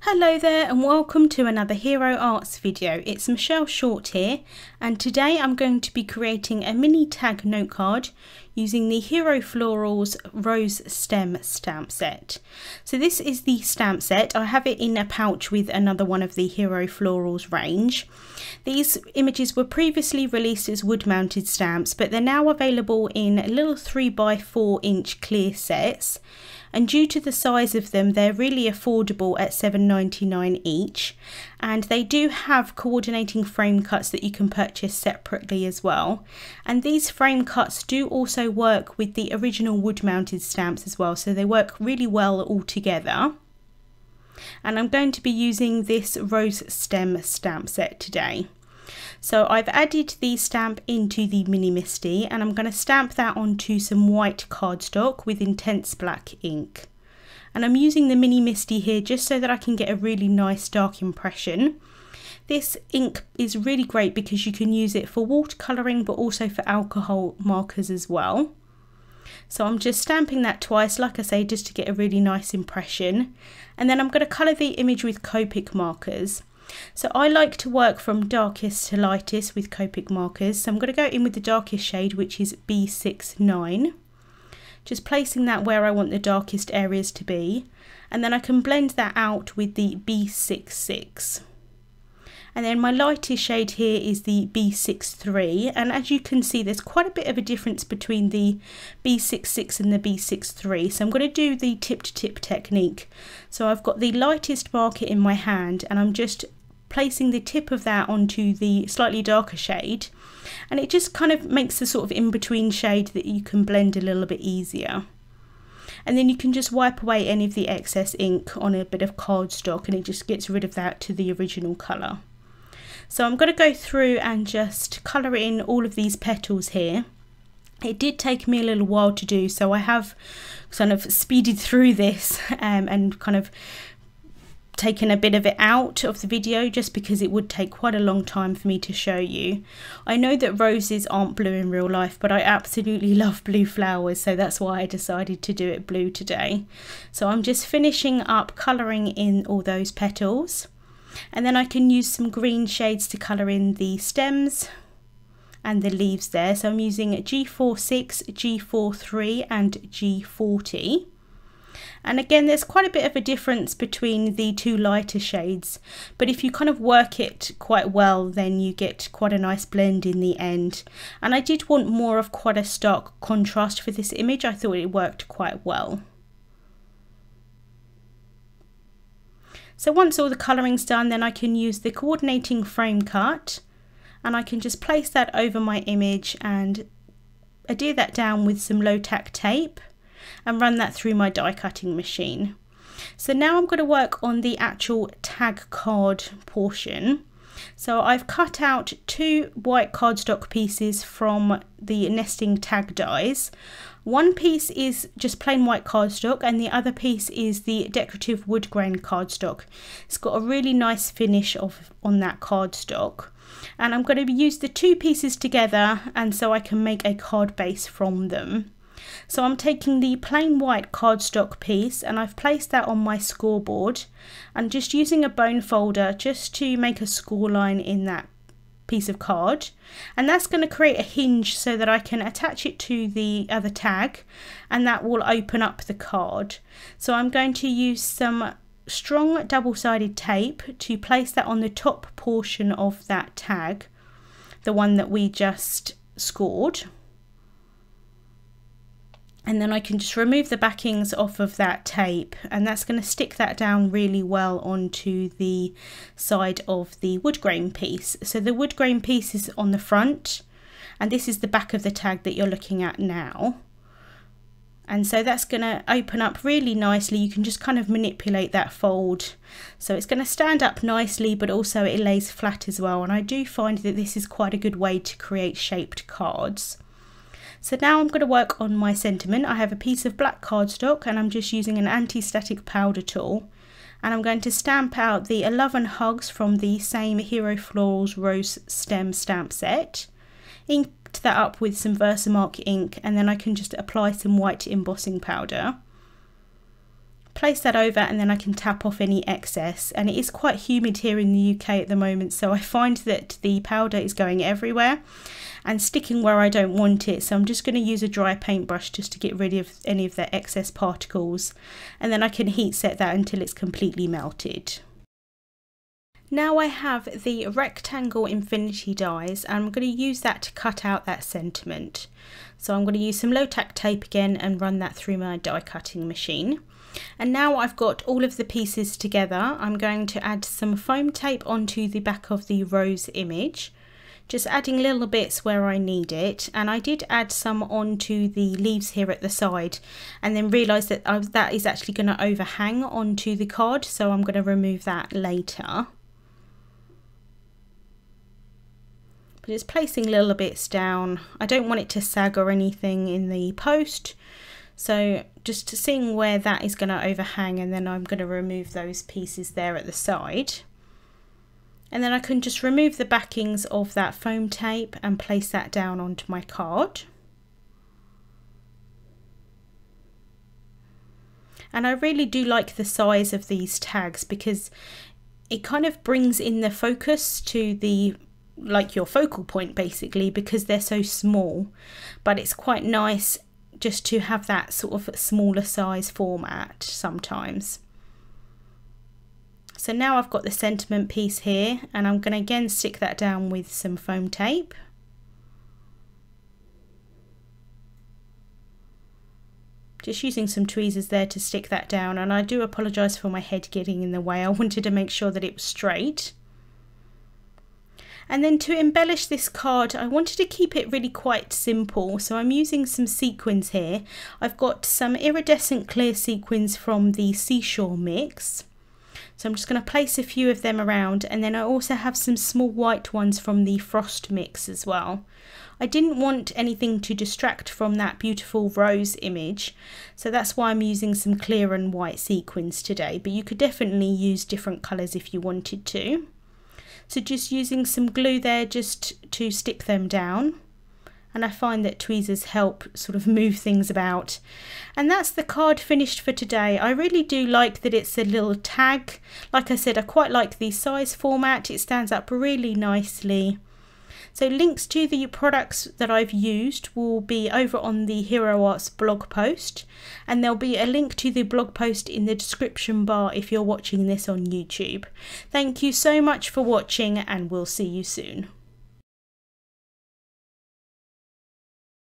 Hello there and welcome to another Hero Arts video. It's Michelle Short here, and today I'm going to be creating a mini tag note card using the Hero Florals Rose Stem stamp set. So this is the stamp set. I have it in a pouch with another one of the Hero Florals range. These images were previously released as wood mounted stamps, but they're now available in little 3x4 inch clear sets. And due to the size of them, they're really affordable at $7.99 each, and they do have coordinating frame cuts that you can purchase separately as well. And these frame cuts do also work with the original wood mounted stamps as well, so they work really well all together. And I'm going to be using this rose stem stamp set today. So I've added the stamp into the Mini Misty, and I'm going to stamp that onto some white cardstock with intense black ink. And I'm using the Mini Misty here just so that I can get a really nice dark impression. This ink is really great because you can use it for watercolouring but also for alcohol markers as well. So I'm just stamping that twice, like I say, just to get a really nice impression. And then I'm going to colour the image with Copic markers. So I like to work from darkest to lightest with Copic markers. So I'm going to go in with the darkest shade, which is B69. Just placing that where I want the darkest areas to be. And then I can blend that out with the B66. And then my lightest shade here is the B63, and as you can see there's quite a bit of a difference between the B66 and the B63, so I'm going to do the tip to tip technique. So I've got the lightest marker in my hand and I'm just placing the tip of that onto the slightly darker shade, and it just kind of makes a sort of in-between shade that you can blend a little bit easier. And then you can just wipe away any of the excess ink on a bit of cardstock and it just gets rid of that to the original colour. So I'm going to go through and just colour in all of these petals here. It did take me a little while to do, so I have kind of speeded through this and kind of taken a bit of it out of the video just because it would take quite a long time for me to show you. I know that roses aren't blue in real life, but I absolutely love blue flowers, so that's why I decided to do it blue today. So I'm just finishing up colouring in all those petals. And then I can use some green shades to colour in the stems and the leaves there. So I'm using G46, G43 and G40. And again, there's quite a bit of a difference between the two lighter shades, but if you kind of work it quite well, then you get quite a nice blend in the end. And I did want more of quite a stark contrast for this image. I thought it worked quite well. So once all the colouring's done, then I can use the coordinating frame cut and I can just place that over my image and adhere that down with some low tack tape and run that through my die cutting machine. So now I'm going to work on the actual tag card portion. So I've cut out two white cardstock pieces from the nesting tag dies. One piece is just plain white cardstock and the other piece is the decorative wood grain cardstock. It's got a really nice finish on that cardstock. And I'm going to use the two pieces together and so I can make a card base from them. So I'm taking the plain white cardstock piece and I've placed that on my scoreboard and just using a bone folder just to make a score line in that piece of card, and that's going to create a hinge so that I can attach it to the other tag and that will open up the card. So I'm going to use some strong double-sided tape to place that on the top portion of that tag, the one that we just scored. And then I can just remove the backings off of that tape and that's going to stick that down really well onto the side of the wood grain piece. So the wood grain piece is on the front and this is the back of the tag that you're looking at now. And so that's going to open up really nicely. You can just kind of manipulate that fold. So it's going to stand up nicely, but also it lays flat as well. And I do find that this is quite a good way to create shaped cards. So now I'm going to work on my sentiment. I have a piece of black cardstock and I'm just using an anti-static powder tool. And I'm going to stamp out the 11 hugs from the same Hero Florals Rose Stem stamp set. Inked that up with some Versamark ink and then I can just apply some white embossing powder. place that over, and then I can tap off any excess. And it is quite humid here in the UK at the moment, so I find that the powder is going everywhere and sticking where I don't want it. So I'm just going to use a dry paintbrush just to get rid of any of the excess particles, and then I can heat set that until it's completely melted. Now I have the rectangle infinity dies, and I'm going to use that to cut out that sentiment. So I'm going to use some low tack tape again and run that through my die cutting machine. And now I've got all of the pieces together, I'm going to add some foam tape onto the back of the rose image, just adding little bits where I need it. And I did add some onto the leaves here at the side, and then realised that that is actually going to overhang onto the card, so I'm going to remove that later. But it's placing little bits down. I don't want it to sag or anything in the post, so just seeing where that is going to overhang, and then I'm going to remove those pieces there at the side. And then I can just remove the backings of that foam tape and place that down onto my card. And I really do like the size of these tags, because it kind of brings in the focus to the, like your focal point basically, because they're so small. But it's quite nice just to have that sort of smaller size format sometimes. So now I've got the sentiment piece here, and I'm going to again stick that down with some foam tape. Just using some tweezers there to stick that down, and I do apologise for my head getting in the way. I wanted to make sure that it was straight. And then to embellish this card, I wanted to keep it really quite simple, so I'm using some sequins here. I've got some iridescent clear sequins from the Seashore mix. So I'm just going to place a few of them around, and then I also have some small white ones from the Frost mix as well. I didn't want anything to distract from that beautiful rose image, so that's why I'm using some clear and white sequins today, but you could definitely use different colours if you wanted to. So just using some glue there just to stick them down. And I find that tweezers help sort of move things about. And that's the card finished for today. I really do like that it's a little tag. Like I said, I quite like the size format. It stands up really nicely. So links to the products that I've used will be over on the Hero Arts blog post. And there'll be a link to the blog post in the description bar if you're watching this on YouTube. Thank you so much for watching, and we'll see you soon.